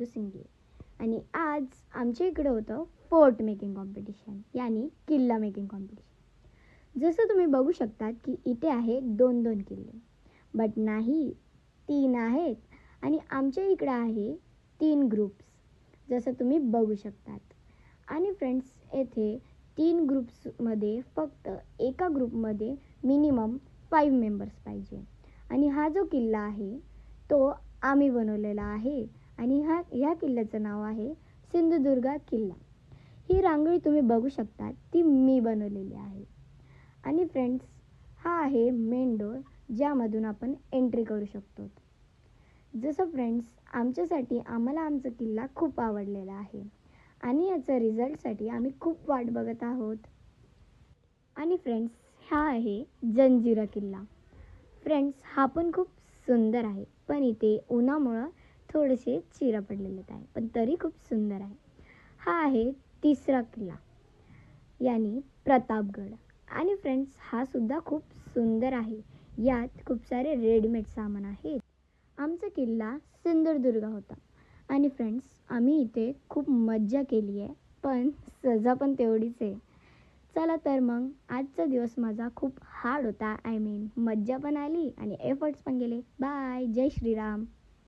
सिंगे आणि आज आमच्या इकडे होतं फोर्ट मेकिंग कॉम्पिटिशन यानी किल्ला मेकिंग कॉम्पिटिशन। जसं तुम्ही बघू शकतात की इथे आहे 2-2 किल्ले, बट नाही 3 आहेत आणि आमच्या इकडे आहे 3 ग्रुप्स, जसं तुम्ही बघू शकतात। आणि फ्रेंड्स, येथे 3 ग्रुप्समध्ये फक्त एका ग्रुपमध्ये मिनिमम 5 मेंबर्स पाहिजे आणि हा जो किल्ला आहे तो आम्ही बनवलेला आहे आणि ह्या किल्ल्याचं नाव आहे सिंधुदुर्ग किल्ला। ही रांगोळी तुम्ही बघू शकता, ती मी बनवलेली आहे। आणि फ्रेंड्स, हा आहे मेन डोर, ज्यामधून आपण एंट्री करू शकतो। जसं फ्रेंड्स, आम्हाला आमचा किल्ला खूप आवडलेला आहे आणि याचा रिझल्टसाठी आम्ही खूप वाट बघत आहोत। आणि फ्रेंड्स, हा आहे जंजिरा किल्ला। फ्रेंड्स, हा पण खूप सुंदर आहे, पण इथे उन्हामुळं थोडेसे चिरा पडलेले आहे, पण तरी खूप सुंदर आहे। हा आहे तिसरा किल्ला यानी प्रतापगड। आणि फ्रेंड्स, हा सुद्धा खूप सुंदर आहे, यात खूप सारे रेडीमेड सामान आहेत। आमचा किल्ला सिंधुदुर्ग होता आणि फ्रेंड्स, आम्ही इथे खूप मज्जा केली आहे, पण सजा पण तेवढीच आहे। चला तर मग, आजचा दिवस माझा खूप हार्ड होता, मज्जा पण आली आणि एफर्ट्स पण गेले। बाय, जय श्रीराम।